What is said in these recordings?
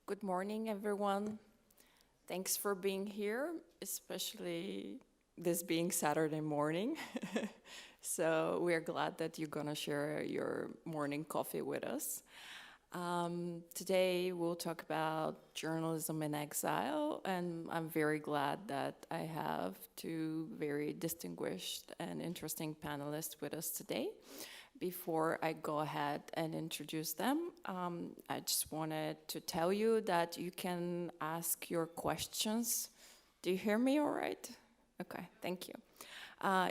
Good morning, everyone. Thanks for being here, especially this being Saturday morning. So we're glad that you're gonna share your morning coffee with us. Today we'll talk about journalism in exile, and I'm very glad that I have two very distinguished and interesting panelists with us today. Before I go ahead and introduce them, I just wanted to tell you that you can ask your questions. Do you hear me all right? Okay, thank you.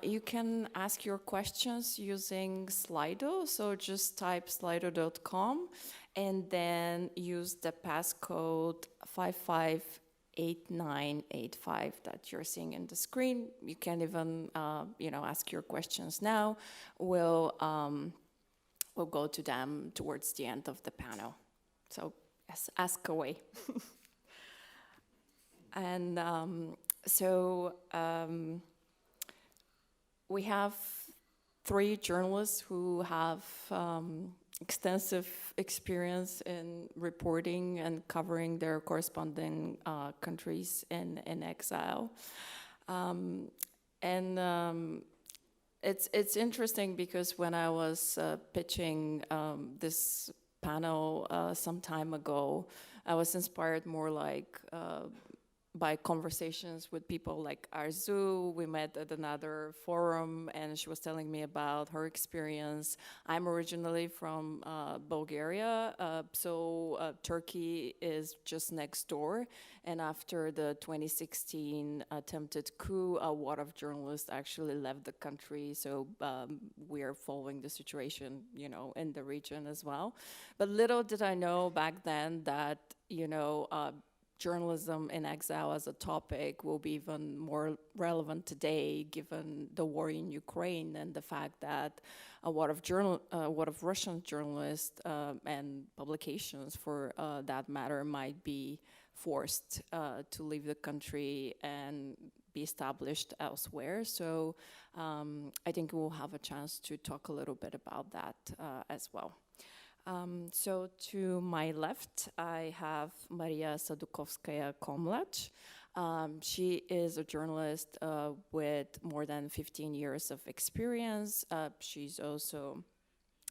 You can ask your questions using Slido, so just type slido.com and then use the passcode 558985 that you're seeing in the screen. You can even, ask your questions now. We'll go to them towards the end of the panel. So yes, ask away. And we have three journalists who have extensive experience in reporting and covering their corresponding countries in exile. It's interesting because when I was pitching this panel some time ago, I was inspired more like by conversations with people like Arzu. We met at another forum and she was telling me about her experience. I'm originally from Bulgaria, so Turkey is just next door. And after the 2016 attempted coup, a lot of journalists actually left the country. So we are following the situation, in the region as well. But little did I know back then that, journalism in exile as a topic will be even more relevant today, given the war in Ukraine and the fact that a lot of Russian journalists and publications, for that matter, might be forced to leave the country and be established elsewhere. So I think we'll have a chance to talk a little bit about that as well. So to my left, I have Maria Sadouskaya-Komlach. She is a journalist with more than 15 years of experience. She's also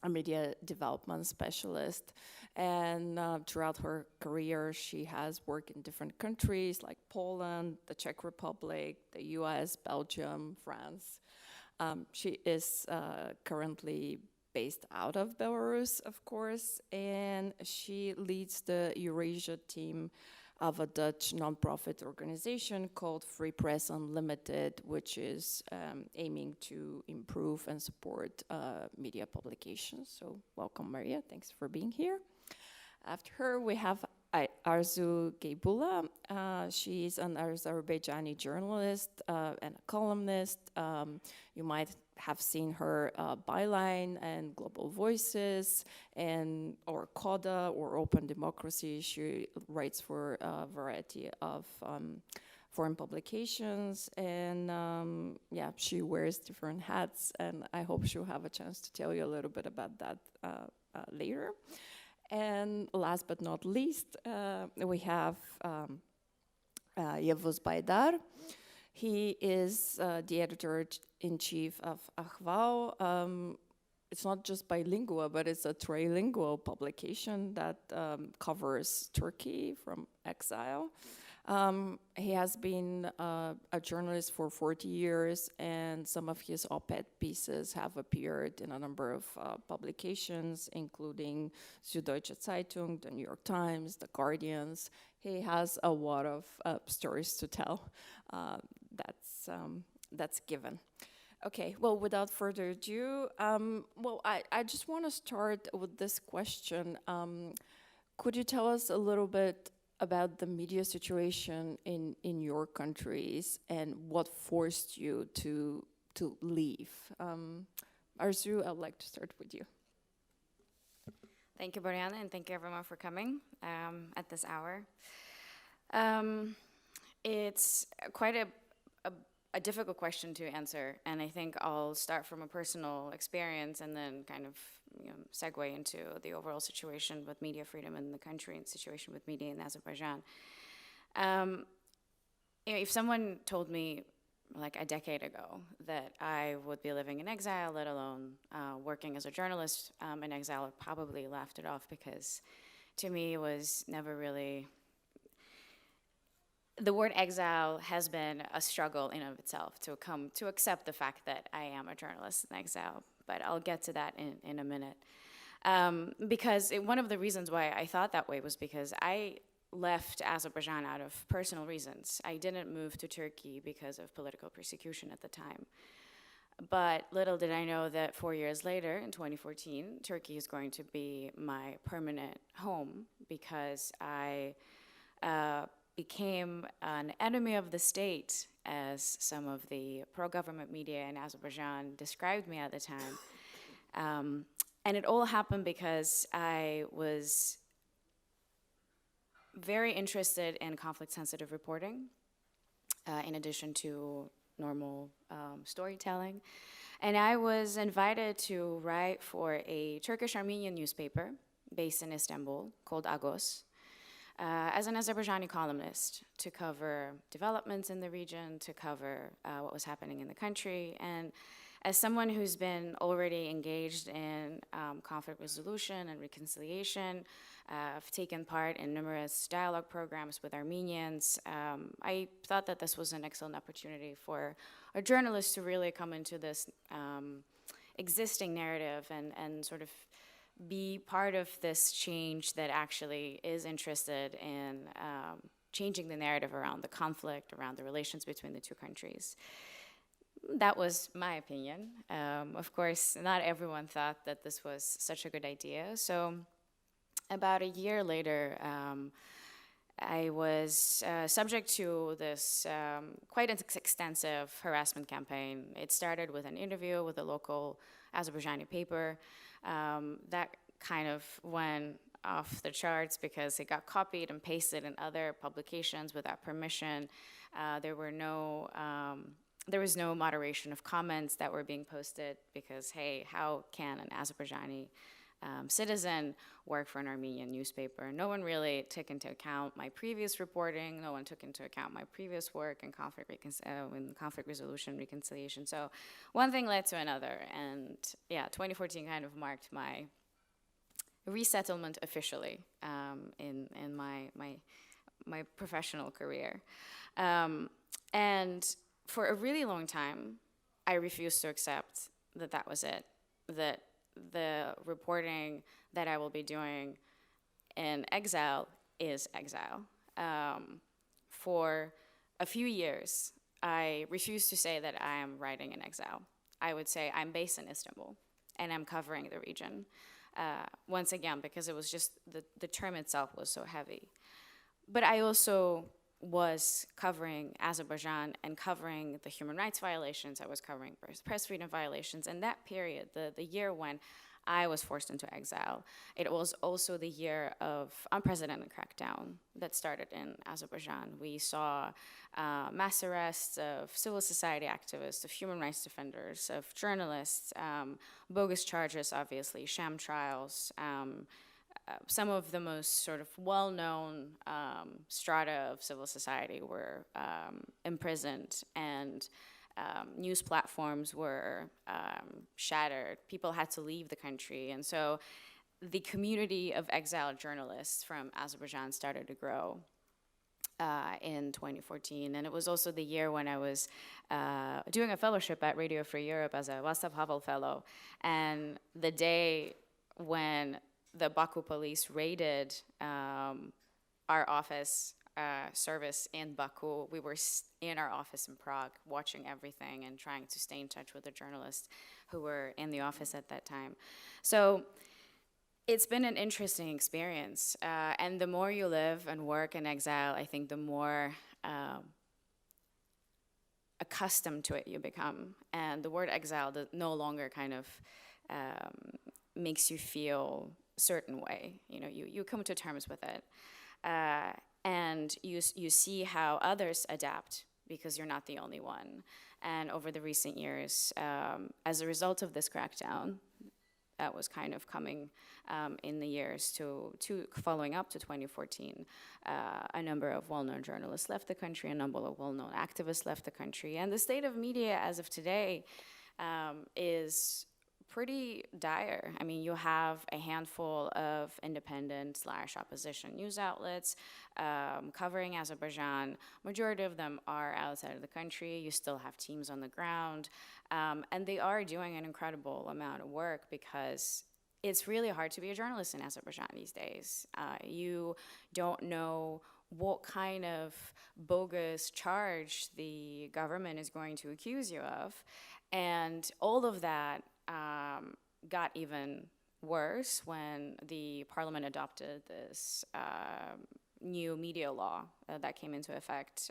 a media development specialist. And throughout her career, she has worked in different countries like Poland, the Czech Republic, the US, Belgium, France. She is currently based out of Belarus, of course, and she leads the Eurasia team of a Dutch nonprofit organization called Free Press Unlimited, which is aiming to improve and support media publications. So welcome, Maria. Thanks for being here. After her, we have Arzu Gabula. She's an Azerbaijani journalist and a columnist. You might have seen her Byline and Global Voices or CODA or Open Democracy. She writes for a variety of foreign publications, and she wears different hats, and I hope she'll have a chance to tell you a little bit about that later. And last but not least, we have Yavuz Baydar. He is the editor-in-chief of Ahval. It's not just bilingual, but it's a trilingual publication that covers Turkey from exile. He has been a journalist for 40 years, and some of his op-ed pieces have appeared in a number of publications, including Süddeutsche Zeitung, the New York Times, the Guardians. He has a lot of stories to tell. That's given. Okay, well, without further ado, I just want to start with this question. Could you tell us a little bit about the media situation in your countries and what forced you to leave? Arzu, I'd like to start with you. Thank you, Boriana, and thank you everyone for coming at this hour. It's quite a a difficult question to answer, and I think I'll start from a personal experience and then kind of segue into the overall situation with media freedom in the country and situation with media in Azerbaijan. If someone told me like a decade ago that I would be living in exile, let alone working as a journalist in exile, I'd probably laughed it off, because to me it was never really... The word exile has been a struggle in of itself to come to accept the fact that I am a journalist in exile, but I'll get to that in a minute. Because one of the reasons why I thought that way was because I left Azerbaijan out of personal reasons. I didn't move to Turkey because of political persecution at the time. But little did I know that 4 years later, in 2014, Turkey is going to be my permanent home, because I became an enemy of the state, as some of the pro-government media in Azerbaijan described me at the time. And it all happened because I was very interested in conflict-sensitive reporting, in addition to normal storytelling. And I was invited to write for a Turkish-Armenian newspaper based in Istanbul called Agos, as an Azerbaijani columnist, to cover developments in the region, to cover what was happening in the country. And as someone who's been already engaged in conflict resolution and reconciliation, I've taken part in numerous dialogue programs with Armenians. I thought that this was an excellent opportunity for a journalist to really come into this existing narrative and sort of be part of this change that actually is interested in changing the narrative around the conflict, around the relations between the two countries. That was my opinion. Of course, not everyone thought that this was such a good idea. So about a year later, I was subject to this quite extensive harassment campaign. It started with an interview with a local Azerbaijani paper. That kind of went off the charts because it got copied and pasted in other publications without permission. There was no moderation of comments that were being posted, because, hey, how can an Azerbaijani citizen work for an Armenian newspaper? No one really took into account my previous reporting. No one took into account my previous work in conflict resolution, reconciliation. So one thing led to another, and yeah, 2014 kind of marked my resettlement officially in my professional career. And for a really long time, I refused to accept that that was it, that the reporting that I will be doing in exile is exile. For a few years, I refused to say that I am writing in exile. I would say I'm based in Istanbul and I'm covering the region. Once again, because it was just the term itself was so heavy. But I also was covering Azerbaijan and covering the human rights violations. I was covering press freedom violations. And that period, the year when I was forced into exile, it was also the year of unprecedented crackdown that started in Azerbaijan. We saw mass arrests of civil society activists, of human rights defenders, of journalists, bogus charges, obviously, sham trials. Some of the most sort of well-known strata of civil society were imprisoned, and news platforms were shattered. People had to leave the country. And so the community of exiled journalists from Azerbaijan started to grow in 2014. And it was also the year when I was doing a fellowship at Radio Free Europe as a Václav Havel fellow. And the day when the Baku police raided our office service in Baku, we were in our office in Prague watching everything and trying to stay in touch with the journalists who were in the office at that time. So it's been an interesting experience. And the more you live and work in exile, I think the more accustomed to it you become. And the word exile no longer kind of makes you feel a certain way. You know, you come to terms with it. And you see how others adapt because you're not the only one. And over the recent years, as a result of this crackdown, that was kind of coming in the years to following up to 2014, a number of well-known journalists left the country, a number of well-known activists left the country, and the state of media as of today is pretty dire. I mean, you have a handful of independent/opposition news outlets covering Azerbaijan. Majority of them are outside of the country. You still have teams on the ground, and they are doing an incredible amount of work, because it's really hard to be a journalist in Azerbaijan these days. You don't know what kind of bogus charge the government is going to accuse you of, and all of that got even worse when the parliament adopted this new media law that came into effect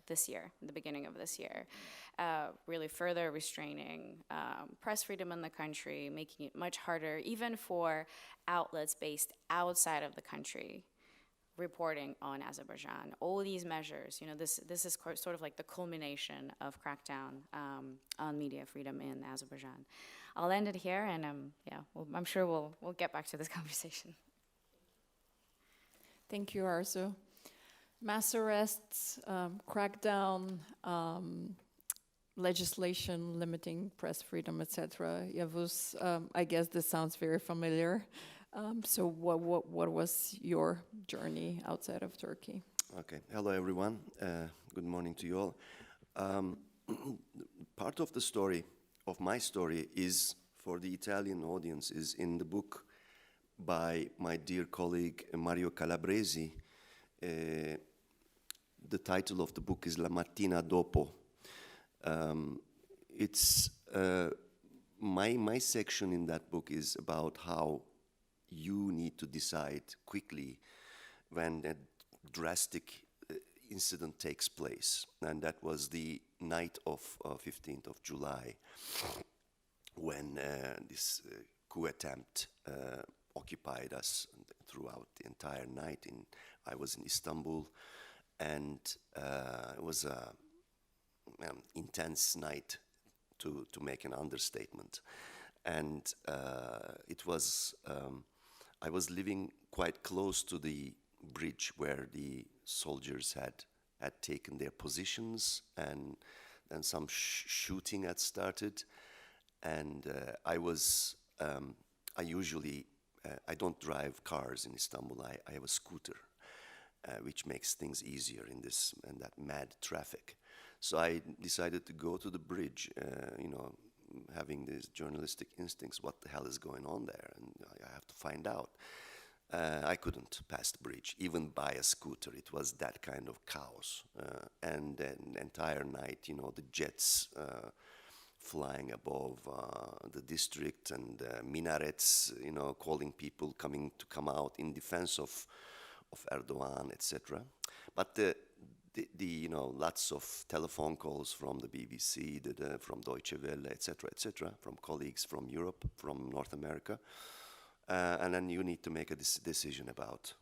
this year, the beginning of this year, really further restraining press freedom in the country, making it much harder even for outlets based outside of the country reporting on Azerbaijan. All these measures, you know, this is sort of like the culmination of crackdown on media freedom in Azerbaijan. I'll end it here, and I'm sure we'll get back to this conversation. Thank you, Arzu. Mass arrests, crackdown, legislation limiting press freedom, etc. Yavuz, I guess this sounds very familiar. So what was your journey outside of Turkey? Okay. Hello, everyone. Good morning to you all. Part of the story, of my story, is for the Italian audience, is in the book by my dear colleague Mario Calabresi. The title of the book is La mattina dopo. It's my section in that book is about how you need to decide quickly when a drastic incident takes place. And that was the night of 15th of July, when this coup attempt occupied us throughout the entire night. I was in Istanbul, and it was an intense night, to make an understatement. And it was, I was living quite close to the bridge where the soldiers had taken their positions, and then some shooting had started. And I usually, I don't drive cars in Istanbul. I have a scooter, which makes things easier in that mad traffic. So I decided to go to the bridge, having these journalistic instincts. What the hell is going on there? And I have to find out. I couldn't pass the bridge, even by a scooter. It was that kind of chaos. And then entire night, the jets flying above the district, and minarets, calling people to come out in defense of Erdogan, etc. But the lots of telephone calls from the BBC, from Deutsche Welle, etc., from colleagues from Europe, from North America, and then you need to make a decision about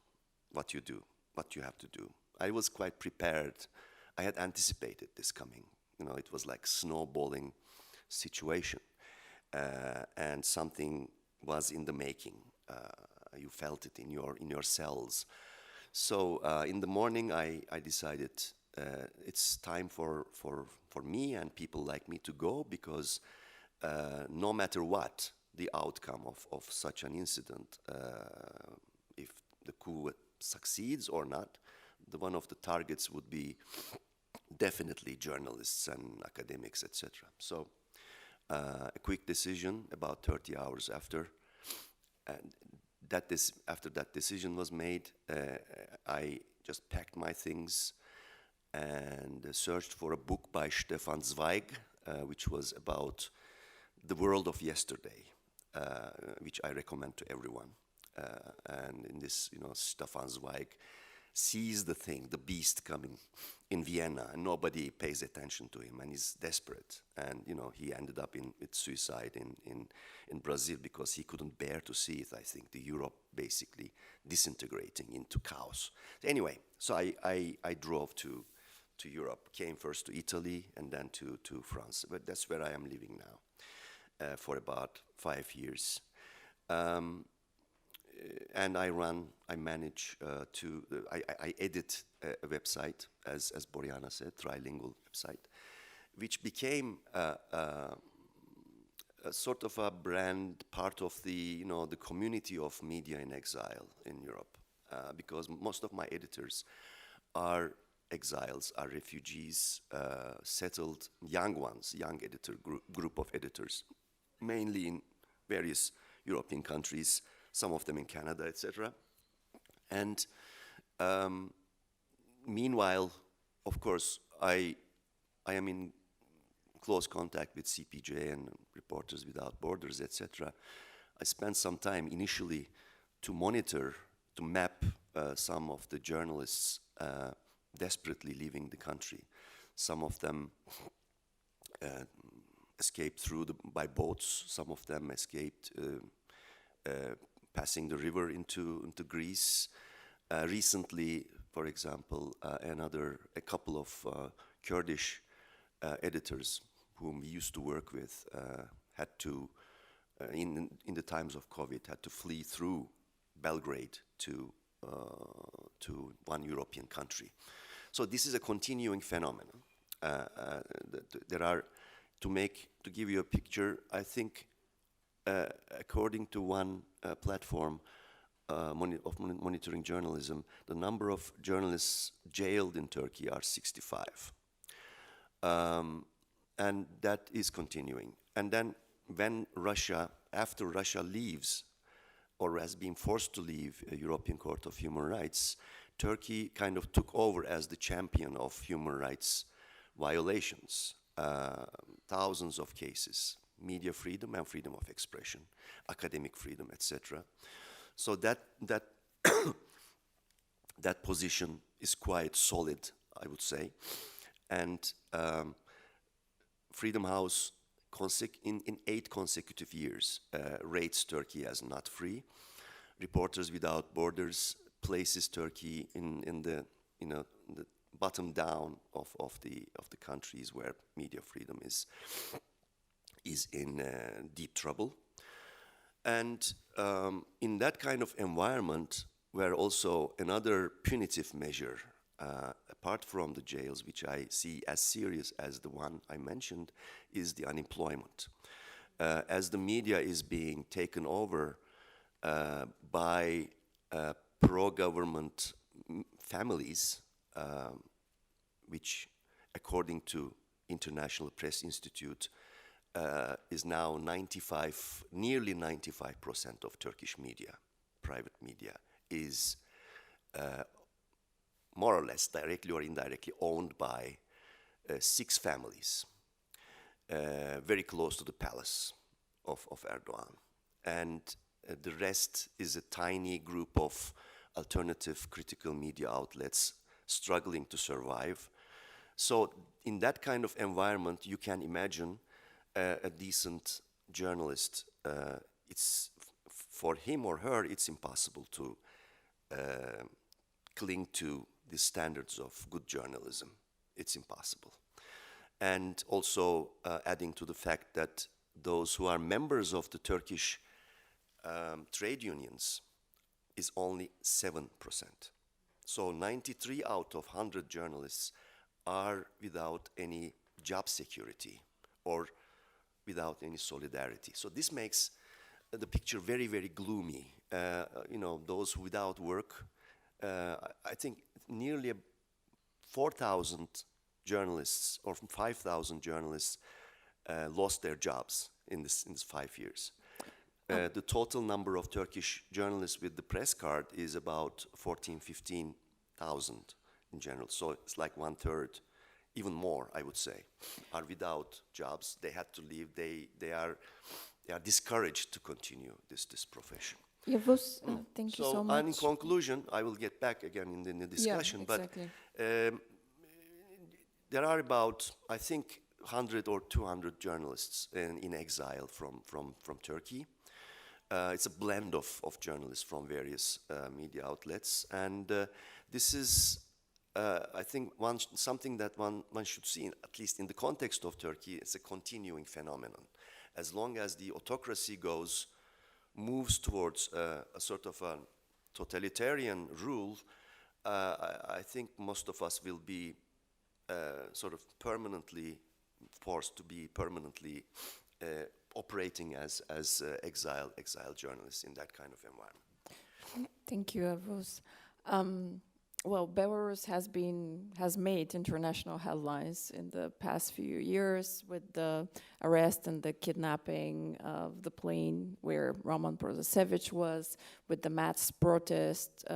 what you do, what you have to do. I was quite prepared. I had anticipated this coming. It was like snowballing situation, and something was in the making. You felt it in your cells. So in the morning, I decided it's time for me and people like me to go, because no matter what the outcome of such an incident, if the coup succeeds or not, one of the targets would be definitely journalists and academics, etc. So a quick decision about 30 hours after. And after that decision was made, I just packed my things and searched for a book by Stefan Zweig, which was about the world of yesterday, which I recommend to everyone. And in this, Stefan Zweig sees the beast coming in Vienna, and nobody pays attention to him, and he's desperate. And he ended up with suicide in Brazil, because he couldn't bear to see it. I think the Europe basically disintegrating into chaos. Anyway, so I drove to to Europe. Came first to Italy and then to France. But that's where I am living now for about 5 years. And I manage I edit a website, as Boriana said, trilingual website, which became a sort of a brand, part of the the community of media in exile in Europe, because most of my editors are exiles, are refugees, settled young ones, young editor group of editors, mainly in various European countries, some of them in Canada, etc. And meanwhile, of course, I am in close contact with CPJ and Reporters Without Borders, etc. I spent some time initially to monitor, to map some of the journalists desperately leaving the country. Some of them escaped by boats. Some of them escaped passing the river into Greece. Recently, for example, a couple of Kurdish editors whom we used to work with had to, in the times of COVID, had to flee through Belgrade to one European country. So this is a continuing phenomenon. There are, to give you a picture, I think, according to one platform of monitoring journalism, the number of journalists jailed in Turkey are 65. And that is continuing. And then when after Russia leaves, or has been forced to leave a European Court of Human Rights, Turkey kind of took over as the champion of human rights violations. Thousands of cases, media freedom and freedom of expression, academic freedom, etc. So that that position is quite solid, I would say. And Freedom House, in 8 consecutive years, rates Turkey as not free. Reporters Without Borders places Turkey in the the bottom down of the countries where media freedom is in deep trouble. And in that kind of environment, where also another punitive measure, apart from the jails, which I see as serious as the one I mentioned, is the unemployment. As the media is being taken over by pro-government families, which, according to International Press Institute, is now nearly 95% of Turkish media, private media, is more or less directly or indirectly owned by 6 families, very close to the palace of Erdogan. And the rest is a tiny group of alternative critical media outlets struggling to survive. So in that kind of environment, you can imagine a decent journalist, for him or her, it's impossible to cling to the standards of good journalism. It's impossible. And also adding to the fact that those who are members of the Turkish trade unions is only 7%. So 93 out of 100 journalists are without any job security or without any solidarity. So this makes the picture very, very gloomy. Those without work, I think nearly 4,000 journalists or 5,000 journalists lost their jobs in this 5 years. The total number of Turkish journalists with the press card is about 15,000 in general. So it's like 1/3, even more, I would say, are without jobs. They had to leave. They are discouraged to continue this profession. Yavuz, thank you so much. And in conclusion, I will get back again in the discussion. Yeah, exactly. But there are about, I think, 100 or 200 journalists in exile from Turkey. It's a blend of journalists from various media outlets, and this is I think something that one should see, at least in the context of Turkey, it's a continuing phenomenon. As long as the autocracy moves towards a sort of a totalitarian rule, I think most of us will be sort of permanently forced to be permanently operating as exile journalists in that kind of environment. Thank you, Arzu. Well, Belarus has made international headlines in the past few years with the arrest and the kidnapping of the plane where Roman Protasevich was, with the mass protest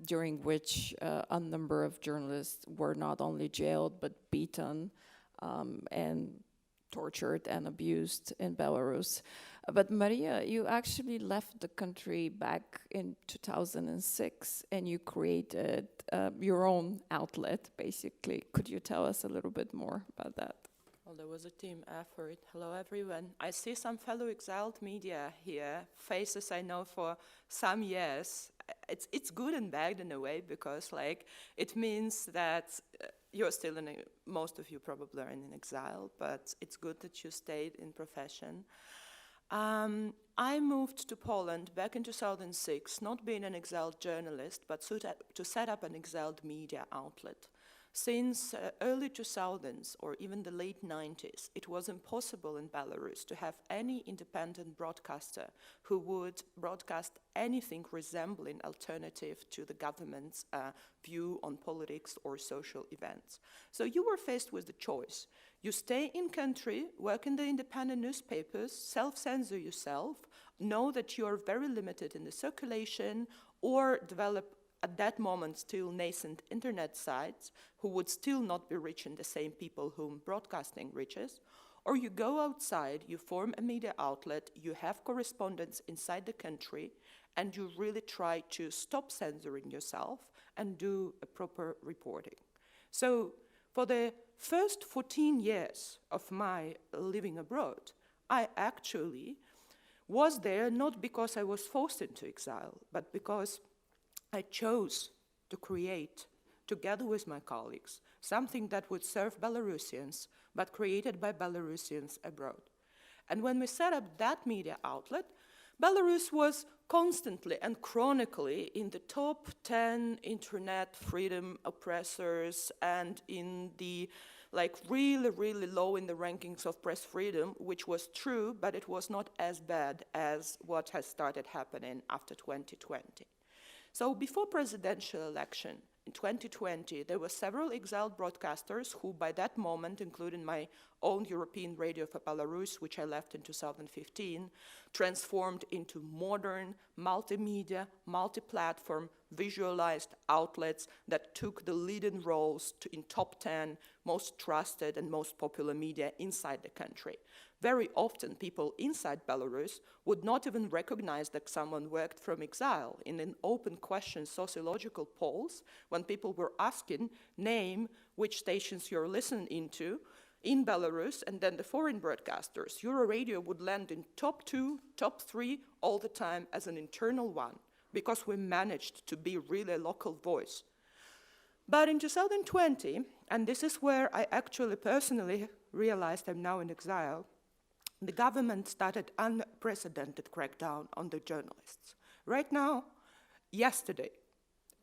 during which a number of journalists were not only jailed but beaten and tortured and abused in Belarus. But Maria, you actually left the country back in 2006 and you created your own outlet, basically. Could you tell us a little bit more about that? Well, there was a team effort. Hello, everyone. I see some fellow exiled media here, faces I know for some years. It's good and bad in a way, because it means that you're still most of you probably are in exile, but it's good that you stayed in profession. I moved to Poland back in 2006, not being an exiled journalist, but to set up an exiled media outlet. Since early 2000s or even the late 90s, it was impossible in Belarus to have any independent broadcaster who would broadcast anything resembling alternative to the government's view on politics or social events. So you were faced with the choice. You stay in country, work in the independent newspapers, self-censor yourself, know that you are very limited in the circulation, or develop at that moment still nascent internet sites who would still not be reaching the same people whom broadcasting reaches, or you go outside, you form a media outlet, you have correspondents inside the country, and you really try to stop censoring yourself and do a proper reporting. So for the first 14 years of my living abroad, I actually was there not because I was forced into exile, but because I chose to create, together with my colleagues, something that would serve Belarusians, but created by Belarusians abroad. And when we set up that media outlet, Belarus was constantly and chronically in the top 10 internet freedom oppressors and in the really, really low in the rankings of press freedom, which was true, but it was not as bad as what has started happening after 2020. So before presidential election in 2020, there were several exiled broadcasters who by that moment, including my own European Radio for Belarus, which I left in 2015, transformed into modern, multimedia, multi-platform, visualized outlets that took the leading roles in top 10 most trusted and most popular media inside the country. Very often, people inside Belarus would not even recognize that someone worked from exile. In an open question sociological polls, when people were asking, name which stations you're listening into in Belarus, and then the foreign broadcasters, Euradio would land in top 2, top 3 all the time as an internal one, because we managed to be really a local voice. But in 2020, and this is where I actually personally realized I'm now in exile, the government started unprecedented crackdown on the journalists. Right now, yesterday,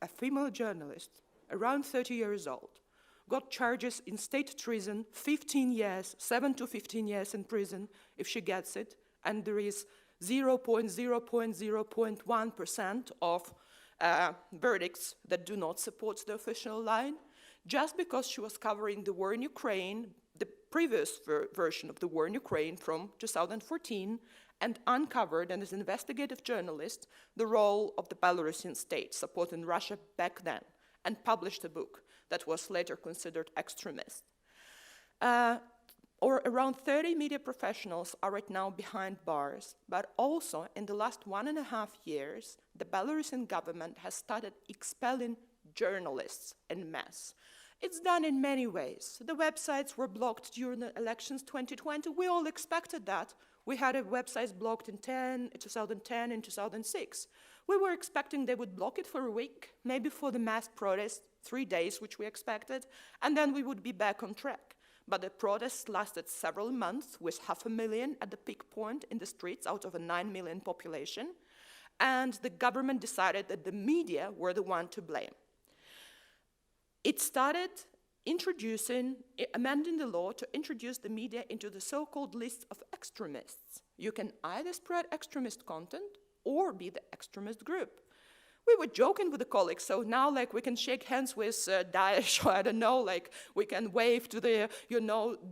a female journalist, around 30 years old, got charges in state treason, 15 years, 7 to 15 years in prison if she gets it, and there is 0.0.0.1% of verdicts that do not support the official line, just because she was covering the war in Ukraine, the previous version of the war in Ukraine from 2014, and uncovered, and as an investigative journalist, the role of the Belarusian state supporting Russia back then, and published a book that was later considered extremist. Or around 30 media professionals are right now behind bars, but also in the last 1.5 years, the Belarusian government has started expelling journalists en masse. It's done in many ways. The websites were blocked during the elections 2020. We all expected that. We had websites blocked in 2010 and 2006. We were expecting they would block it for a week, maybe for the mass protest, 3 days, which we expected, and then we would be back on track. But the protests lasted several months, with 500,000 at the peak point in the streets out of a 9 million population, and the government decided that the media were the one to blame. It started amending the law to introduce the media into the so-called list of extremists. You can either spread extremist content or be the extremist group. We were joking with the colleagues, so now like we can shake hands with Daesh, or I don't know, like we can wave to the,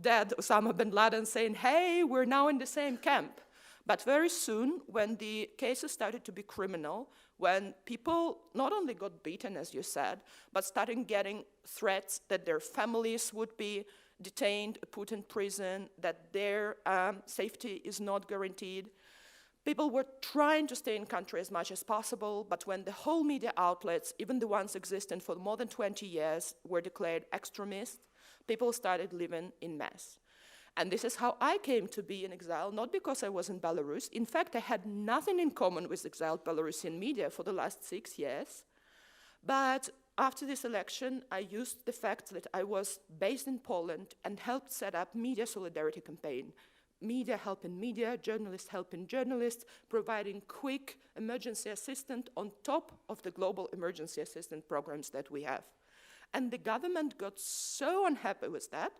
dead Osama bin Laden saying, hey, we're now in the same camp. But very soon, when the cases started to be criminal, when people not only got beaten, as you said, but started getting threats that their families would be detained, put in prison, that their safety is not guaranteed, people were trying to stay in country as much as possible, but when the whole media outlets, even the ones existing for more than 20 years, were declared extremist, people started living in mass. And this is how I came to be in exile, not because I was in Belarus. In fact, I had nothing in common with exiled Belarusian media for the last 6 years. But after this election, I used the fact that I was based in Poland and helped set up Media Solidarity Campaign. Media helping media, journalists helping journalists, providing quick emergency assistance on top of the global emergency assistance programs that we have. And the government got so unhappy with that,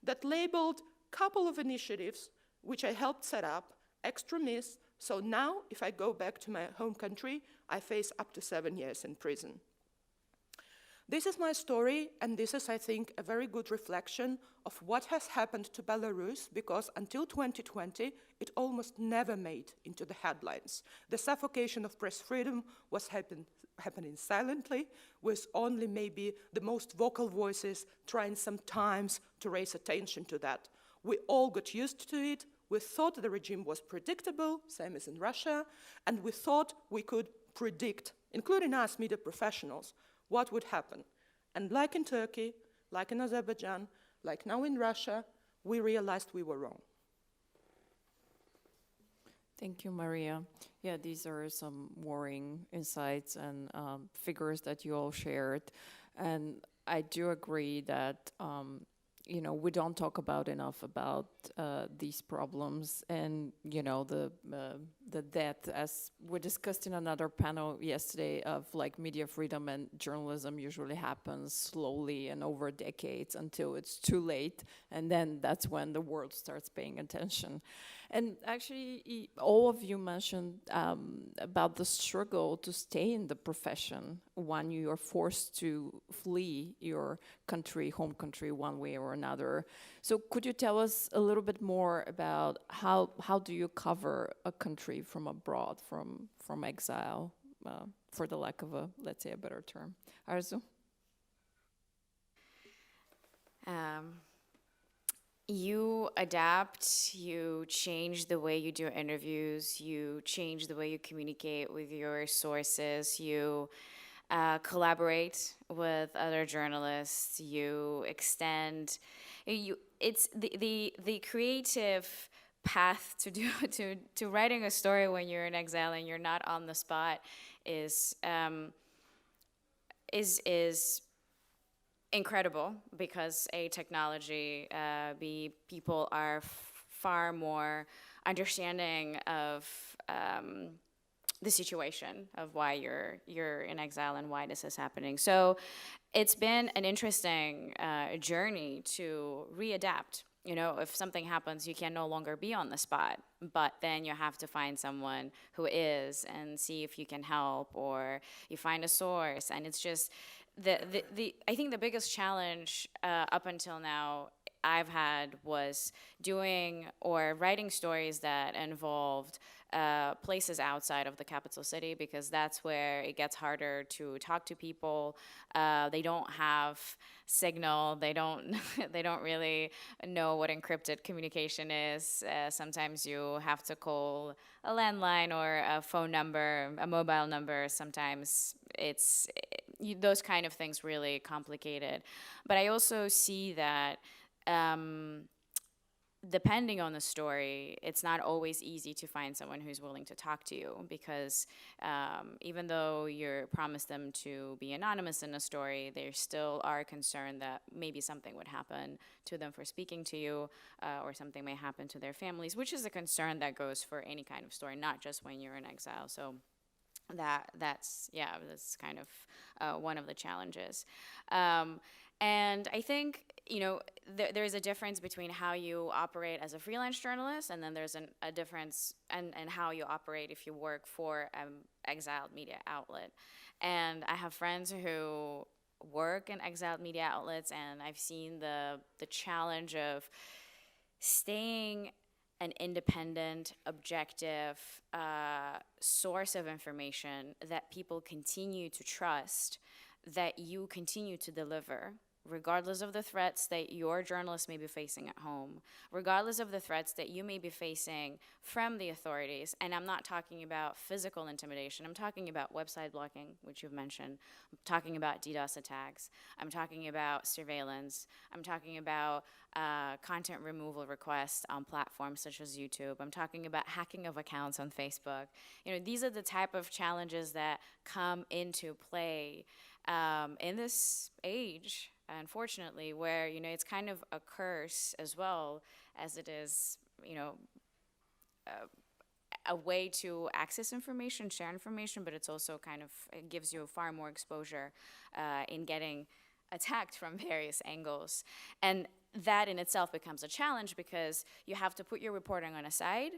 that labeled a couple of initiatives, which I helped set up, extremists. So now, if I go back to my home country, I face up to 7 years in prison. This is my story, and this is, I think, a very good reflection of what has happened to Belarus, because until 2020, it almost never made into the headlines. The suffocation of press freedom was happening silently, with only maybe the most vocal voices trying sometimes to raise attention to that. We all got used to it. We thought the regime was predictable, same as in Russia, and we thought we could predict, including us media professionals, what would happen. And like in Turkey, like in Azerbaijan, like now in Russia, we realized we were wrong. Thank you, Maria. Yeah, these are some worrying insights and figures that you all shared. And I do agree that we don't talk about enough about these problems, and the death, as we discussed in another panel yesterday, of like media freedom and journalism usually happens slowly and over decades until it's too late, and then that's when the world starts paying attention. And actually, all of you mentioned about the struggle to stay in the profession when you are forced to flee your country, home country, one way or another. So could you tell us a little bit more about how do you cover a country from abroad, from exile, for the lack of let's say, a better term? Arzu? You adapt, you change the way you do interviews, you change the way you communicate with your sources, you collaborate with other journalists, you extend, it's the creative path to writing a story when you're in exile and you're not on the spot is incredible, because technology, people are far more understanding of the situation of why you're in exile and why this is happening. So it's been an interesting journey to readapt. If something happens, you can no longer be on the spot, but then you have to find someone who is and see if you can help, or you find a source. And it's just I think the biggest challenge up until now I've had was doing or writing stories that involved places outside of the capital city, because that's where it gets harder to talk to people. They don't have signal. They don't really know what encrypted communication is. Sometimes you have to call a landline or a phone number, a mobile number. Sometimes those kind of things really complicated. But I also see that depending on the story, it's not always easy to find someone who's willing to talk to you, because even though you're promised them to be anonymous in a story, they still are concerned that maybe something would happen to them for speaking to you, or something may happen to their families, which is a concern that goes for any kind of story, not just when you're in exile. So that's kind of one of the challenges. And I think, there's a difference between how you operate as a freelance journalist, and then there's a difference in how you operate if you work for an exiled media outlet. And I have friends who work in exiled media outlets, and I've seen the challenge of staying an independent, objective source of information that people continue to trust, that you continue to deliver, regardless of the threats that your journalists may be facing at home, regardless of the threats that you may be facing from the authorities. And I'm not talking about physical intimidation. I'm talking about website blocking, which you've mentioned. I'm talking about DDoS attacks. I'm talking about surveillance. I'm talking about content removal requests on platforms such as YouTube. I'm talking about hacking of accounts on Facebook. These are the type of challenges that come into play in this age, unfortunately, where, it's kind of a curse as well as it is, a way to access information, share information, but it's also it gives you far more exposure in getting attacked from various angles. And that in itself becomes a challenge, because you have to put your reporting on a side,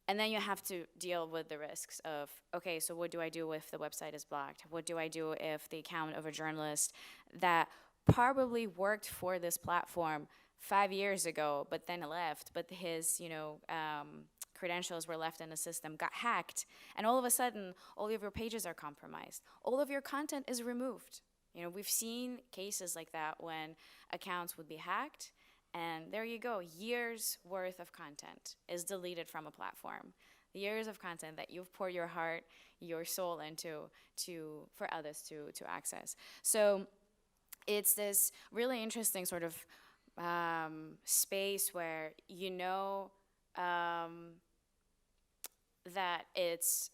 and then you have to deal with the risks of, okay, so what do I do if the website is blocked? What do I do if the account of a journalist that probably worked for this platform 5 years ago, but then left, but his, credentials were left in the system, got hacked, and all of a sudden, all of your pages are compromised. All of your content is removed. We've seen cases like that when accounts would be hacked, and there you go, years worth of content is deleted from a platform. Years of content that you've poured your heart, your soul into for others to access. So it's this really interesting sort of space where that it's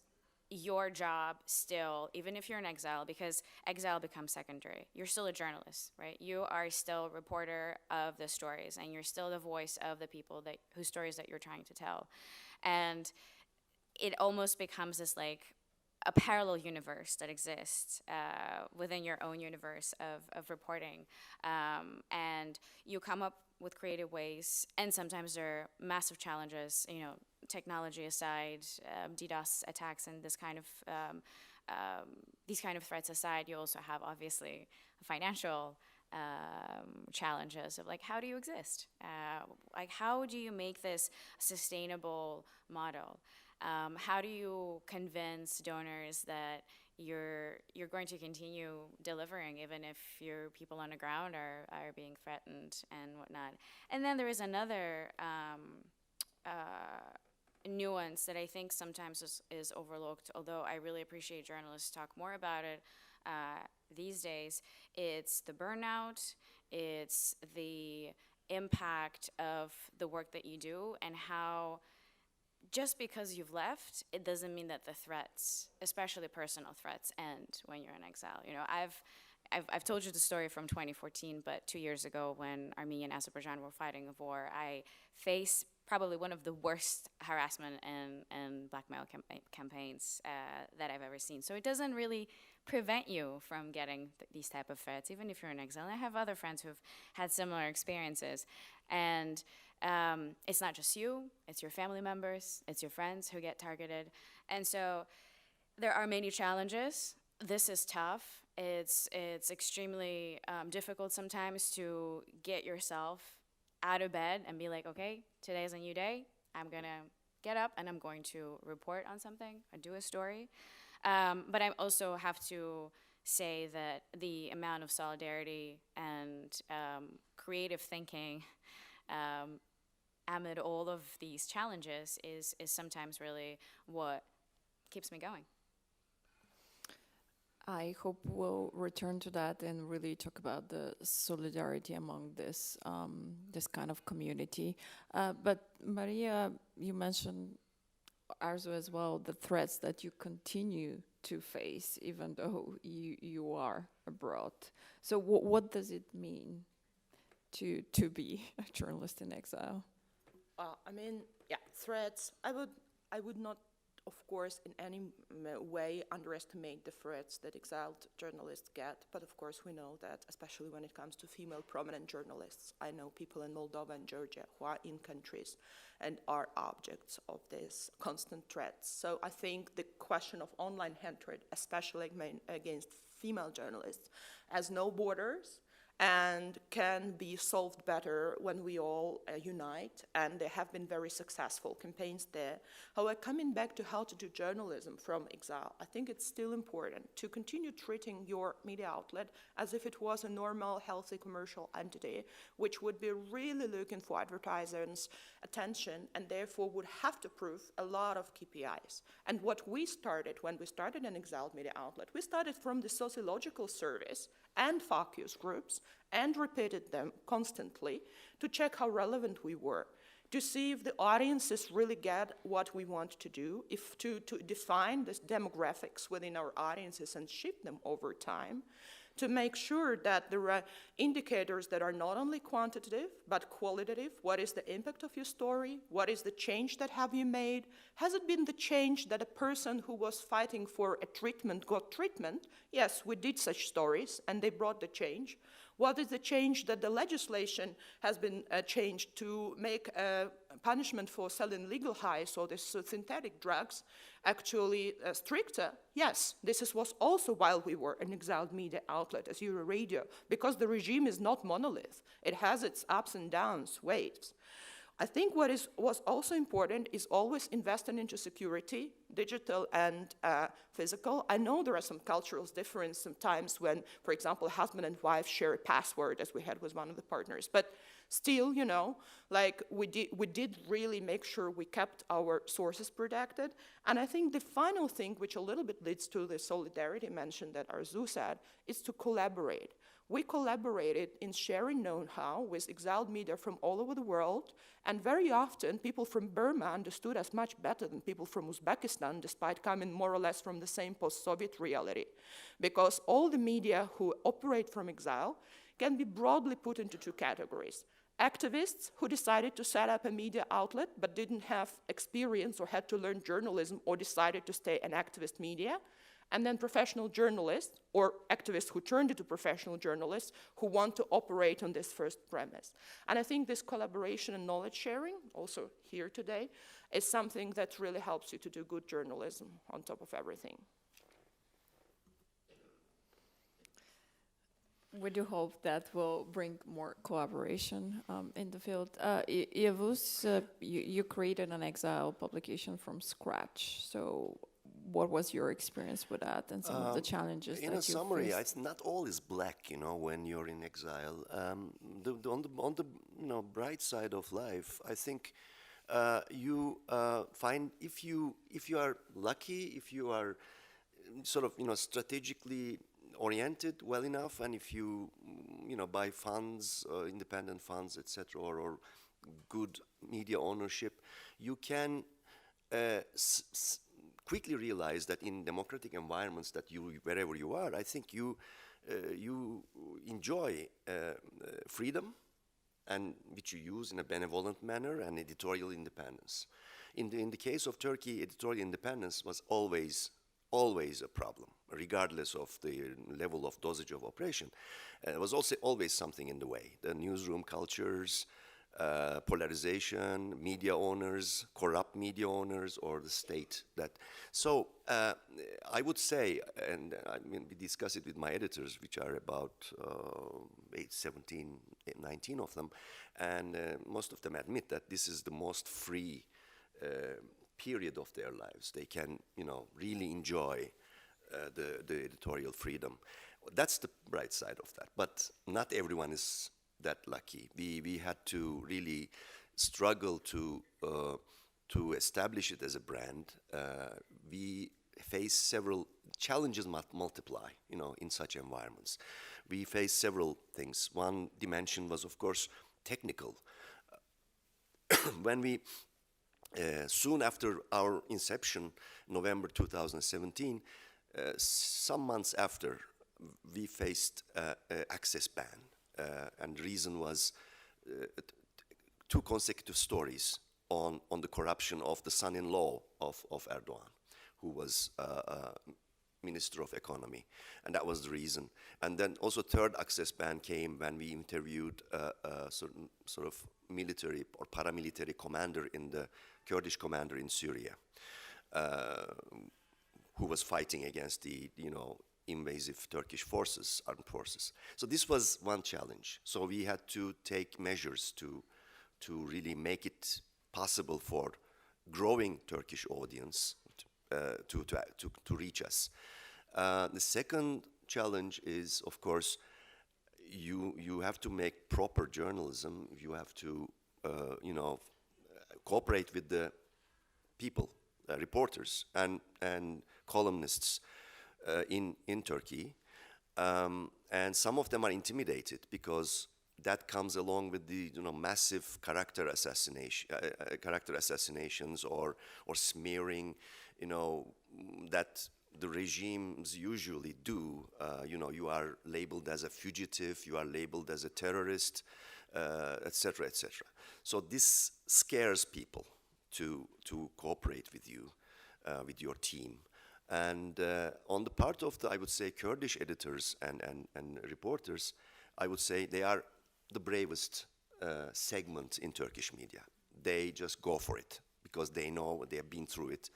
your job still, even if you're in exile, because exile becomes secondary. You're still a journalist, right? You are still a reporter of the stories, and you're still the voice of the people whose stories that you're trying to tell. And it almost becomes this a parallel universe that exists within your own universe of reporting. And you come up with creative ways, and sometimes there are massive challenges, technology aside, DDoS attacks and these kind of threats aside. You also have obviously financial challenges of how do you exist? How do you make this a sustainable model? How do you convince donors that you're going to continue delivering even if your people on the ground are being threatened and whatnot? And then there is another nuance that I think sometimes is overlooked, although I really appreciate journalists talk more about it these days. It's the burnout, it's the impact of the work that you do, and how just because you've left, it doesn't mean that the threats, especially personal threats, end when you're in exile. I've told you the story from 2014, but 2 years ago when Armenia and Azerbaijan were fighting a war, I faced probably one of the worst harassment and blackmail campaigns that I've ever seen. So it doesn't really prevent you from getting these type of threats, even if you're in exile. And I have other friends who've had similar experiences. And it's not just you, it's your family members, it's your friends who get targeted. And so there are many challenges. This is tough. It's extremely difficult sometimes to get yourself out of bed and be like, okay, today's a new day. I'm gonna get up and I'm going to report on something or do a story. But I also have to say that the amount of solidarity and creative thinking amid all of these challenges is sometimes really what keeps me going. I hope we'll return to that and really talk about the solidarity among this kind of community. But Maria, you mentioned, Arzu as well, the threats that you continue to face even though you are abroad. So what does it mean to be a journalist in exile? I mean, yeah, threats. I would not, of course, in any way underestimate the threats that exiled journalists get. But of course, we know that, especially when it comes to female prominent journalists, I know people in Moldova and Georgia who are in countries and are objects of these constant threats. So I think the question of online hatred, especially against female journalists, has no borders and can be solved better when we all unite, and there have been very successful campaigns there. However, coming back to how to do journalism from exile, I think it's still important to continue treating your media outlet as if it was a normal, healthy commercial entity, which would be really looking for advertisers' attention and therefore would have to prove a lot of KPIs. And what we started when we started an exiled media outlet, we started from the sociological service and focus groups and repeated them constantly to check how relevant we were, to see if the audiences really get what we want to do, if to define the demographics within our audiences and shift them over time, to make sure that there are indicators that are not only quantitative, but qualitative. What is the impact of your story? What is the change that have you made? Has it been the change that a person who was fighting for a treatment got treatment? Yes, we did such stories, and they brought the change. What is the change that the legislation has been changed to make punishment for selling legal highs or these synthetic drugs actually stricter? Yes, was also while we were an exiled media outlet as Euro Radio, because the regime is not monolith. It has its ups and downs, waves. I think was also important is always investing into security, digital and physical. I know there are some cultural differences sometimes when, for example, husband and wife share a password, as we had with one of the partners. But still, you know, like we did really make sure we kept our sources protected. And I think the final thing, which a little bit leads to the solidarity mentioned that Arzu said, is to collaborate. We collaborated in sharing know-how with exiled media from all over the world, and very often people from Burma understood us much better than people from Uzbekistan, despite coming more or less from the same post-Soviet reality. Because all the media who operate from exile can be broadly put into two categories. Activists who decided to set up a media outlet but didn't have experience or had to learn journalism or decided to stay an activist media, and then professional journalists or activists who turned into professional journalists who want to operate on this first premise. And I think this collaboration and knowledge sharing, also here today, is something that really helps you to do good journalism on top of everything. We do hope that will bring more collaboration in the field. Yavuz, you created an exile publication from scratch. So what was your experience with that and some of the challenges that you faced? In a summary, it's not all is black, you know, when you're in exile. On the bright side of life, I think you find if you are lucky, if you are sort of strategically oriented well enough, and if you buy funds, independent funds, etc., or good media ownership, you can quickly realize that in democratic environments that wherever you are, I think you enjoy freedom, and which you use in a benevolent manner, and editorial independence. In the case of Turkey, editorial independence was always a problem, regardless of the level of dosage of oppression. There was also always something in the way. The newsroom cultures, polarization, media owners, corrupt media owners, or the state. So I would say, and I mean, we discuss it with my editors, which are about 17, 19 of them, and most of them admit that this is the most free period of their lives. They can, really enjoy the editorial freedom. That's the bright side of that. But not everyone is that lucky. We had to really struggle to establish it as a brand. We face several challenges multiply, in such environments. We face several things. One dimension was, of course, technical. When we, soon after our inception, November 2017, some months after, we faced access ban. And the reason was two consecutive stories on the corruption of the son-in-law of Erdogan, who was Minister of Economy, and that was the reason. And then also third access ban came when we interviewed a certain sort of military or paramilitary commander in the Kurdish commander in Syria, who was fighting against the invasive Turkish forces, armed forces. So this was one challenge. So we had to take measures to really make it possible for growing Turkish audience to reach us. The second challenge is, of course, you have to make proper journalism. You have to, cooperate with the people, reporters and columnists in Turkey, and some of them are intimidated because that comes along with the massive character assassinations or smearing, that the regimes usually do. You are labeled as a fugitive, you are labeled as a terrorist, etc., etc. So this scares people to cooperate with you, with your team. And on the part of the, I would say, Kurdish editors and reporters, I would say they are the bravest segment in Turkish media. They just go for it because they know they have been through it.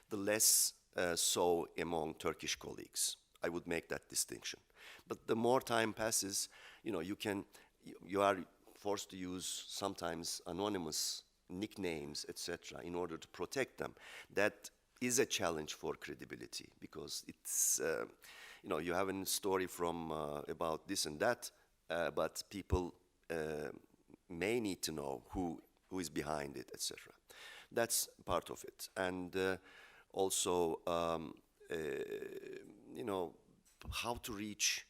The less so among Turkish colleagues. I would make that distinction. But the more time passes, you are forced to use sometimes anonymous nicknames, etc., in order to protect them. That is a challenge for credibility because it's, you have a story from about this and that, but people may need to know who is behind it, etc. That's part of it. And also, how to reach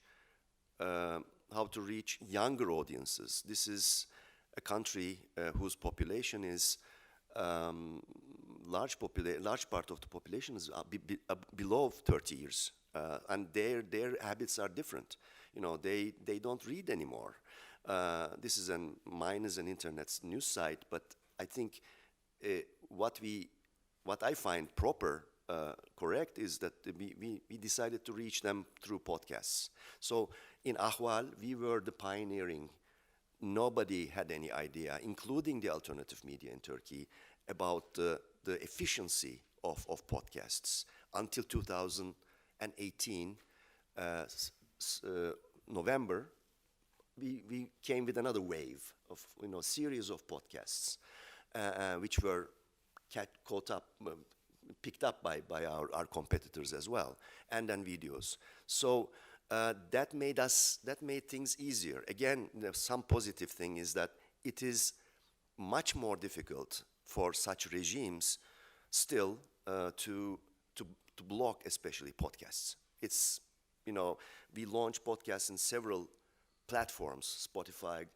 younger audiences. This is a country whose population is large part of the population is below 30 years, and their habits are different. They don't read anymore. This is mine is an internet news site, but I think what I find proper, correct, is that we decided to reach them through podcasts. So in Ahval, we were the pioneering. Nobody had any idea, including the alternative media in Turkey, about the efficiency of podcasts. Until 2018, November, we came with another wave of series of podcasts, which were picked up by our competitors as well, and then videos. So that made things easier. Again, some positive thing is that it is much more difficult for such regimes still to block, especially podcasts. It's we launch podcasts in several platforms, Spotify,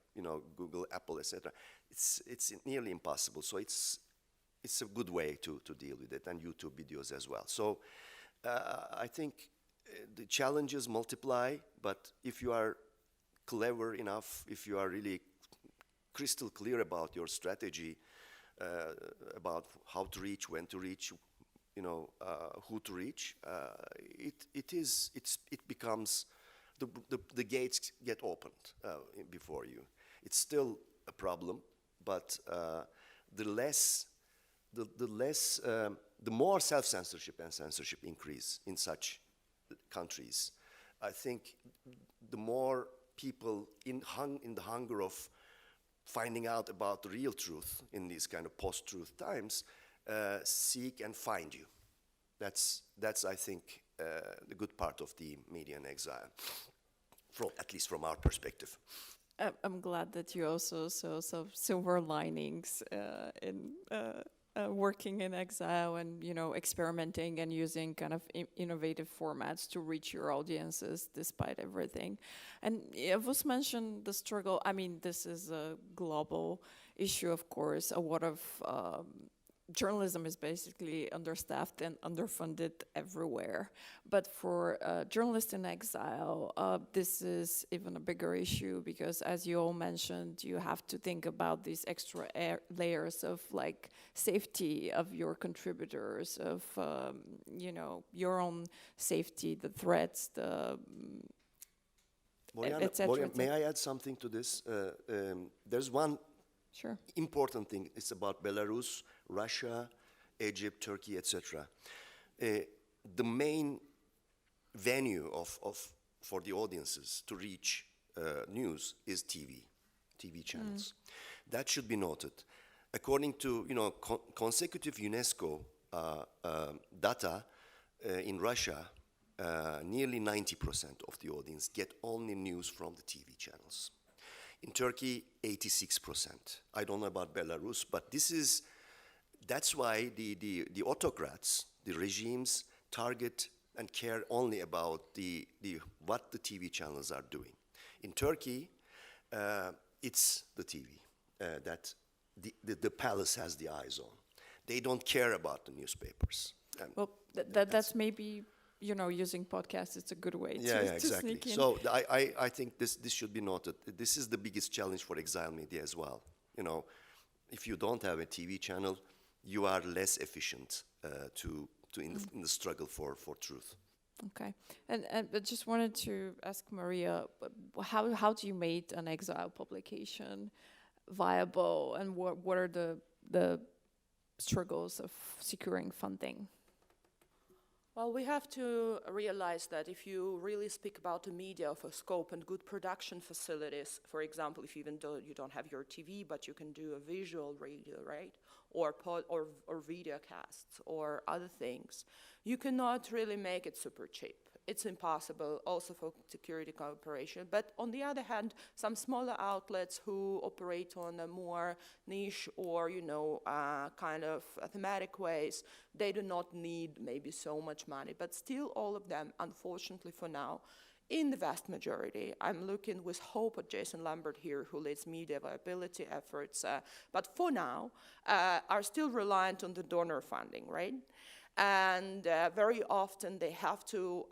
Google, Apple, etc. It's nearly impossible. So it's a good way to deal with it, and YouTube videos as well. So I think the challenges multiply, but if you are clever enough, if you are really crystal clear about your strategy, about how to reach, when to reach, who to reach, it becomes the gates get opened before you. It's still a problem, but the more self-censorship and censorship increase in such countries, I think the more people in the hunger of finding out about the real truth in these kind of post-truth times seek and find you. That's I think the good part of the media in exile, at least from our perspective. I'm glad that you also saw some silver linings working in exile and, you know, experimenting and using kind of innovative formats to reach your audiences despite everything. And it was mentioned the struggle. I mean, this is a global issue, of course. A lot of journalism is basically understaffed and underfunded everywhere. But for journalists in exile, this is even a bigger issue because, as you all mentioned, you have to think about these extra layers of like safety of your contributors, of you know, your own safety, the threats, the Boriana, may I add something to this? There's one Sure. important thing. It's about Belarus, Russia, Egypt, Turkey, etc. The main venue for the audiences to reach news is TV channels. That should be noted. According to consecutive UNESCO data in Russia, nearly 90% of the audience get only news from the TV channels. In Turkey, 86%. I don't know about Belarus, but that's why the autocrats, the regimes, target and care only about what the TV channels are doing. In Turkey, it's the TV that the palace has the eyes on. They don't care about the newspapers. Well, that's maybe, you know, using podcasts, it's a good way to exactly. sneak in. So I think this should be noted. This is the biggest challenge for exile media as well. You know, if you don't have a TV channel, you are less efficient in the struggle for truth. Okay, and I just wanted to ask Maria, how do you make an exile publication viable, and what are the struggles of securing funding? Well, we have to realize that if you really speak about the media of a scope and good production facilities, for example, if even though you don't have your TV, but you can do a visual radio, right? Or video casts or other things, you cannot really make it super cheap. It's impossible also for security cooperation. But on the other hand, some smaller outlets who operate on a more niche or, kind of thematic ways, they do not need maybe so much money. But still all of them, unfortunately for now, in the vast majority, I'm looking with hope at Jason Lambert here, who leads media viability efforts, but for now, are still reliant on the donor funding, right? And very often they have to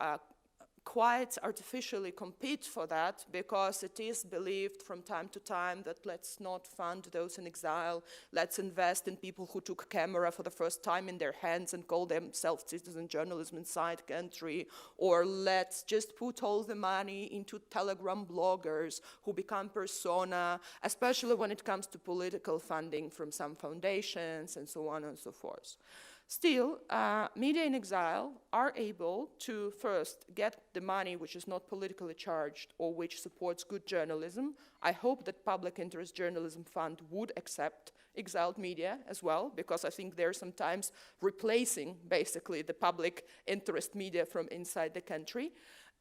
quite artificially compete for that because it is believed from time to time that let's not fund those in exile, let's invest in people who took camera for the first time in their hands and call themselves citizen journalism inside country, or let's just put all the money into Telegram bloggers who become persona, especially when it comes to political funding from some foundations and so on and so forth. Still, media in exile are able to first get the money which is not politically charged or which supports good journalism. I hope that Public Interest Journalism Fund would accept exiled media as well, because I think they're sometimes replacing basically the public interest media from inside the country,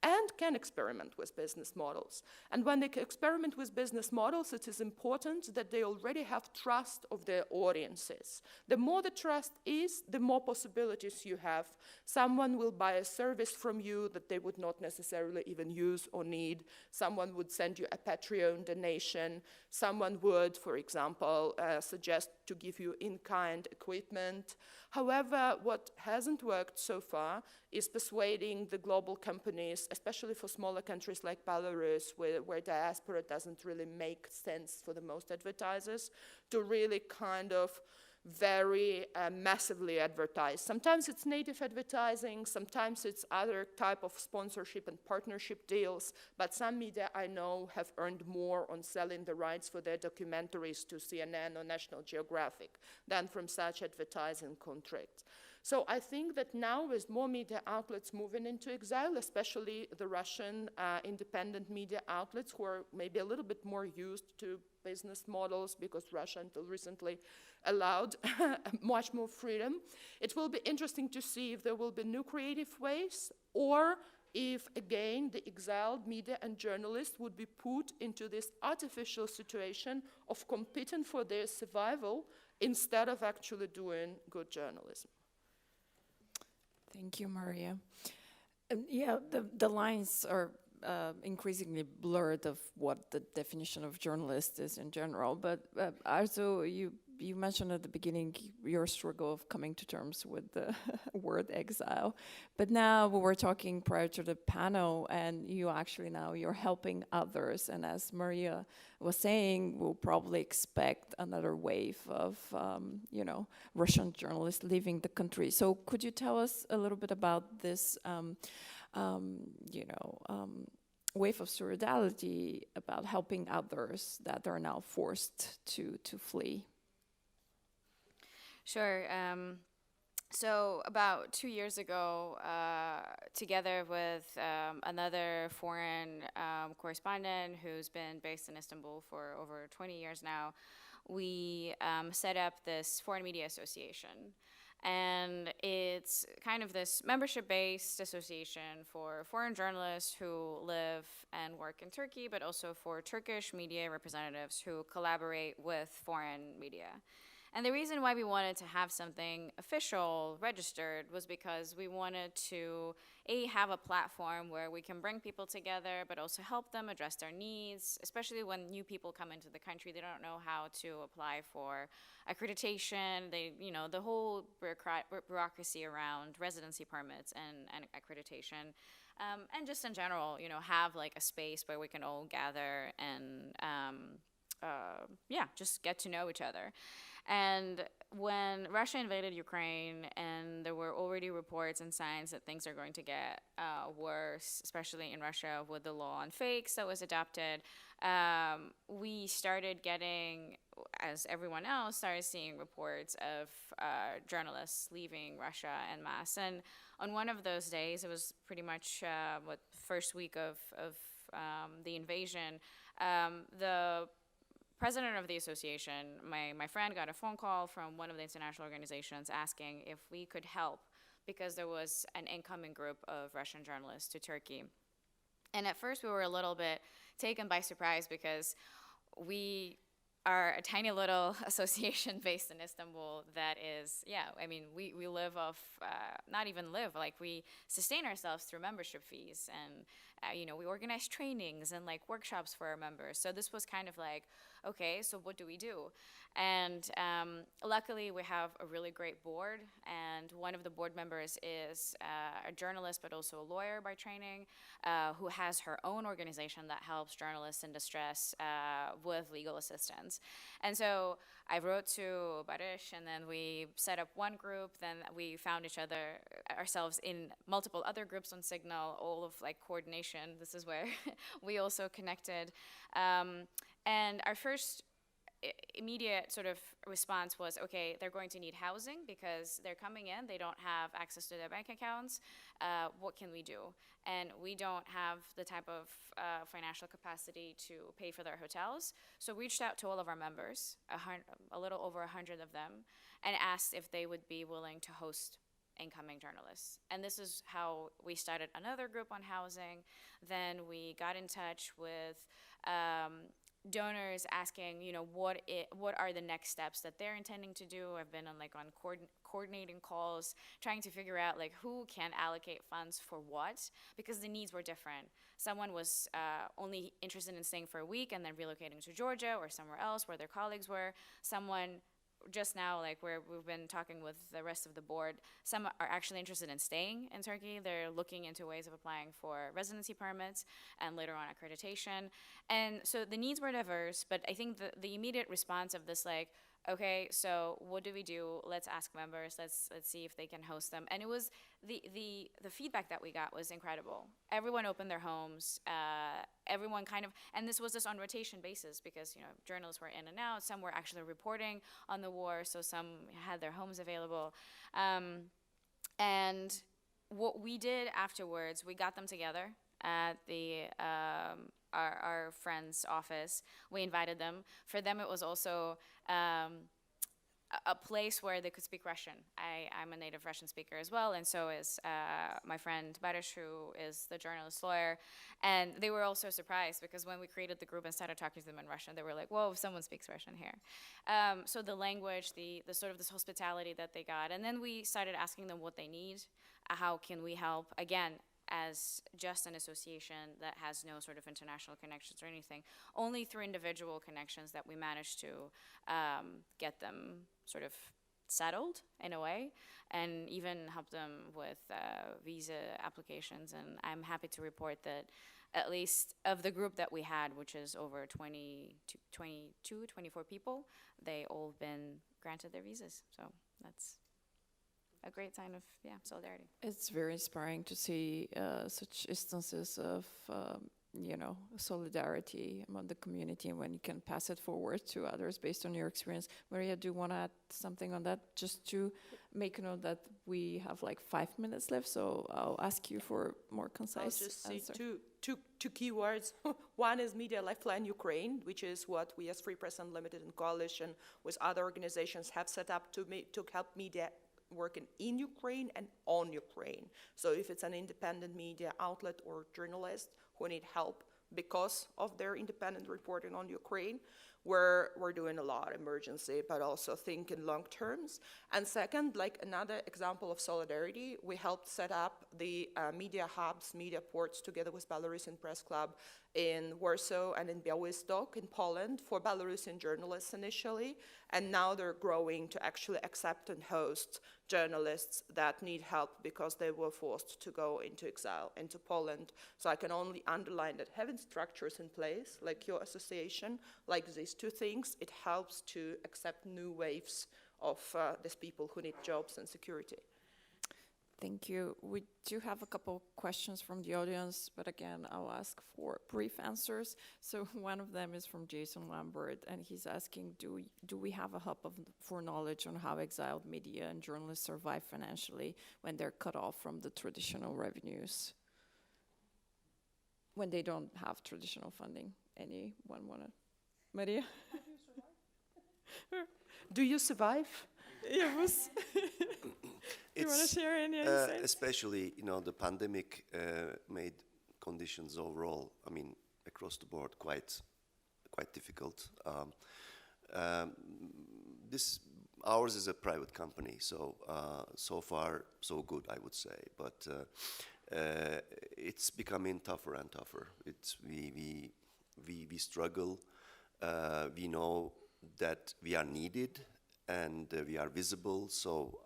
and can experiment with business models. And when they experiment with business models, it is important that they already have trust of their audiences. The more the trust is, the more possibilities you have. Someone will buy a service from you that they would not necessarily even use or need. Someone would send you a Patreon donation. Someone would, for example, suggest to give you in-kind equipment. However, what hasn't worked so far is persuading the global companies, especially for smaller countries like Belarus, where diaspora doesn't really make sense for the most advertisers, to really kind of very massively advertise. Sometimes it's native advertising, sometimes it's other type of sponsorship and partnership deals, but some media I know have earned more on selling the rights for their documentaries to CNN or National Geographic than from such advertising contracts. So I think that now with more media outlets moving into exile, especially the Russian independent media outlets who are maybe a little bit more used to business models because Russia until recently allowed much more freedom, it will be interesting to see if there will be new creative ways or if, again, the exiled media and journalists would be put into this artificial situation of competing for their survival instead of actually doing good journalism. Thank you, Maria. Yeah, the lines are increasingly blurred of what the definition of journalist is in general. But Arzu, you mentioned at the beginning your struggle of coming to terms with the word exile. But now we were talking prior to the panel, and you actually now you're helping others. And as Maria was saying, we'll probably expect another wave of Russian journalists leaving the country. So could you tell us a little bit about this? Wave of solidarity about helping others that are now forced to flee. Sure. So about 2 years ago, together with another foreign correspondent who's been based in Istanbul for over 20 years now, we set up this Foreign Media Association. And it's kind of this membership-based association for foreign journalists who live and work in Turkey, but also for Turkish media representatives who collaborate with foreign media. And the reason why we wanted to have something official, registered, was because we wanted to, have a platform where we can bring people together, but also help them address their needs, especially when new people come into the country. They don't know how to apply for accreditation, the whole bureaucracy around residency permits and accreditation. And just in general, have like a space where we can all gather and, just get to know each other. And when Russia invaded Ukraine and there were already reports and signs that things are going to get worse, especially in Russia with the law on fakes that was adopted, we started getting, as everyone else, started seeing reports of journalists leaving Russia en masse. And on one of those days, it was pretty much first week of the invasion, the president of the association, my friend, got a phone call from one of the international organizations asking if we could help because there was an incoming group of Russian journalists to Turkey. And at first we were a little bit taken by surprise because we are a tiny little association based in Istanbul that is, we live off, not even live, like we sustain ourselves through membership fees and, we organize trainings and like workshops for our members. So this was kind of like, okay, so what do we do? And luckily we have a really great board, and one of the board members is a journalist but also a lawyer by training, who has her own organization that helps journalists in distress with legal assistance. And so I wrote to Barış, and then we set up one group, then we found ourselves in multiple other groups on Signal, all of like coordination. This is where we also connected. And our first immediate sort of response was, okay, they're going to need housing because they're coming in, they don't have access to their bank accounts. What can we do? And we don't have the type of financial capacity to pay for their hotels. So we reached out to all of our members, a little over 100 of them, and asked if they would be willing to host incoming journalists. And this is how we started another group on housing. Then we got in touch with donors asking, what are the next steps that they're intending to do. I've been on coordinating calls, trying to figure out like who can allocate funds for what, because the needs were different. Someone was only interested in staying for a week and then relocating to Georgia or somewhere else where their colleagues were. Someone just now, like where we've been talking with the rest of the board, some are actually interested in staying in Turkey. They're looking into ways of applying for residency permits and later on accreditation. And so the needs were diverse, but I think the immediate response of this, like, okay, so what do we do? Let's ask members. Let's see if they can host them. And it was the feedback that we got was incredible. Everyone opened their homes. Everyone kind of, and this was just on rotation basis because journalists were in and out. Some were actually reporting on the war, so some had their homes available. And what we did afterwards, we got them together at the our friend's office. We invited them. For them, it was also a place where they could speak Russian. I'm a native Russian speaker as well, and so is my friend Barush, who is the journalist lawyer. And they were also surprised because when we created the group and started talking to them in Russian, they were like, whoa, someone speaks Russian here. So the language, the sort of this hospitality that they got. And then we started asking them what they need, how can we help, again, as just an association that has no sort of international connections or anything, only through individual connections that we managed to get them sort of settled in a way, and even help them with visa applications. And I'm happy to report that at least of the group that we had, which is over 24 people, they all been granted their visas. So that's a great sign of, solidarity. It's very inspiring to see such instances of, solidarity among the community, and when you can pass it forward to others based on your experience. Maria, do you want to add something on that? Just to make a note that we have like 5 minutes left, so I'll ask you for more concise I'll just say answer. two keywords. One is Media Lifeline Ukraine, which is what we as Free Press Unlimited in coalition with other organizations have set up to help media working in Ukraine and on Ukraine. So if it's an independent media outlet or journalist who need help because of their independent reporting on Ukraine, we're doing a lot emergency, but also thinking long terms. And second, like another example of solidarity, we helped set up the media hubs, media ports together with Belarusian Press Club in Warsaw and in Białystok in Poland for Belarusian journalists initially. And now they're growing to actually accept and host journalists that need help because they were forced to go into exile, into Poland. So I can only underline that having structures in place, like your association, like these two things, it helps to accept new waves of these people who need jobs and security. Thank you. We do have a couple questions from the audience, but again, I'll ask for brief answers. So one of them is from Jason Lambert, and he's asking, do we have a hub for knowledge on how exiled media and journalists survive financially when they're cut off from the traditional revenues? When they don't have traditional funding. Anyone want to? Maria? Do you survive? Yes. Do you want to share any insights? Especially, the pandemic made conditions overall, across the board, quite difficult. Ours is a private company, so so far so good, I would say. But it's becoming tougher and tougher. We struggle. We know that we are needed. And we are visible, so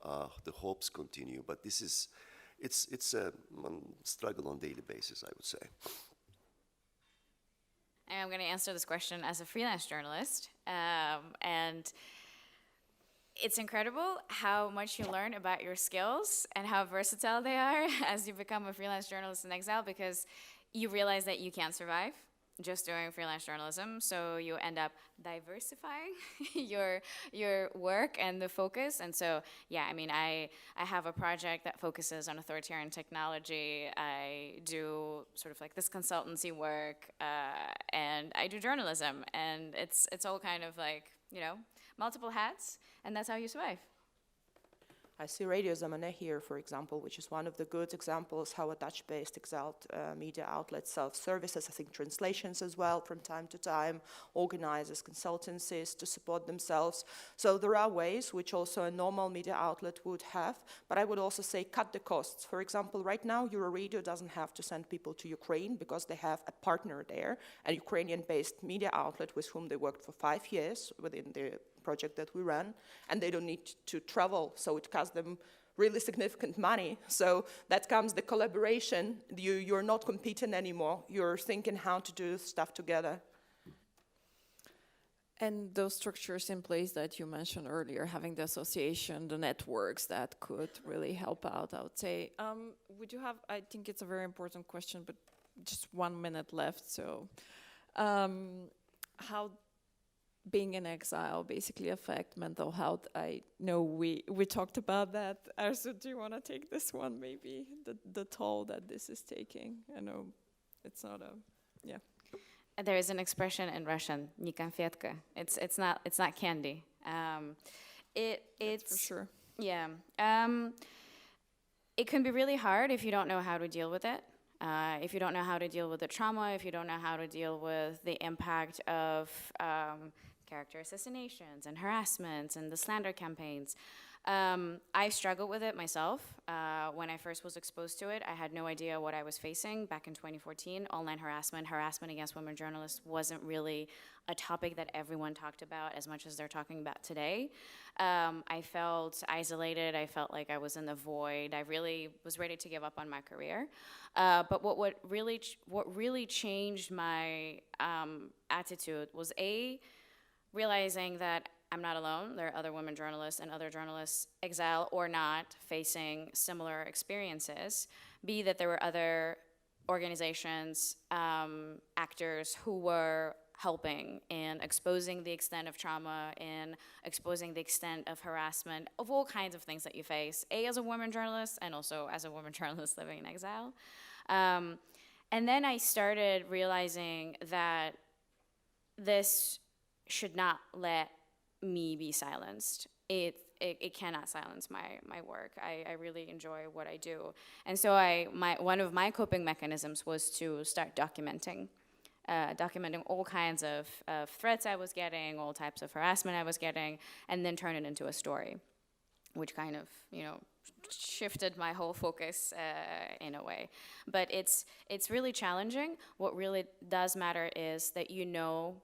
the hopes continue. But it's a struggle on a daily basis, I would say. I'm going to answer this question as a freelance journalist, and it's incredible how much you learn about your skills and how versatile they are as you become a freelance journalist in exile, because you realize that you can't survive just doing freelance journalism, so you end up diversifying your work and the focus. And so, I have a project that focuses on authoritarian technology. I do sort of like this consultancy work, and I do journalism, and it's all kind of like, multiple hats, and that's how you survive. I see Radio Zamane here, for example, which is one of the good examples how a Dutch-based exiled media outlet self-services, I think translations as well from time to time, organizes consultancies to support themselves. So there are ways which also a normal media outlet would have, but I would also say cut the costs. For example, right now Euroradio doesn't have to send people to Ukraine because they have a partner there, a Ukrainian-based media outlet with whom they worked for 5 years within the project that we run, and they don't need to travel, so it costs them really significant money. So that comes the collaboration. You're not competing anymore. You're thinking how to do stuff together. And those structures in place that you mentioned earlier, having the association, the networks that could really help out, I would say. We do have, I think it's a very important question, but just 1 minute left. So how being in exile basically affect mental health? I know we talked about that. Arzu, do you want to take this one maybe? The toll that this is taking. I know it's not yeah. There is an expression in Russian, "ni konfetka." It's not candy. It's For sure. yeah. It can be really hard if you don't know how to deal with it. If you don't know how to deal with the trauma, if you don't know how to deal with the impact of character assassinations and harassments and the slander campaigns. I struggled with it myself. When I first was exposed to it, I had no idea what I was facing back in 2014. Online harassment against women journalists wasn't really a topic that everyone talked about as much as they're talking about today. I felt isolated. I felt like I was in the void. I really was ready to give up on my career. But what really changed my attitude was realizing that I'm not alone. There are other women journalists and other journalists, exile or not, facing similar experiences. B, that there were other organizations, actors who were helping in exposing the extent of trauma, in exposing the extent of harassment, of all kinds of things that you face, as a woman journalist and also as a woman journalist living in exile. And then I started realizing that this should not let me be silenced. It cannot silence my work. I really enjoy what I do. And so one of my coping mechanisms was to start documenting all kinds of threats I was getting, all types of harassment I was getting, and then turn it into a story, which kind of, shifted my whole focus in a way. But it's really challenging. What really does matter is that you know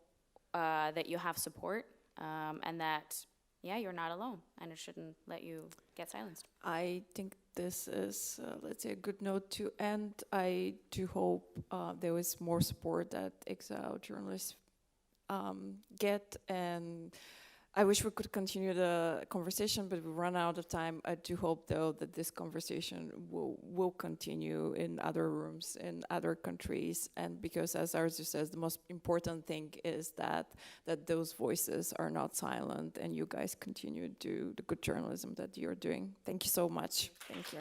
that you have support, and that, you're not alone, and it shouldn't let you get silenced. I think this is, let's say, a good note to end. I do hope there is more support that exile journalists get, and I wish we could continue the conversation, but we run out of time. I do hope, though, that this conversation will continue in other rooms, in other countries, and because, as Arzu says, the most important thing is that those voices are not silent, and you guys continue to do the good journalism that you're doing. Thank you so much. Thank you.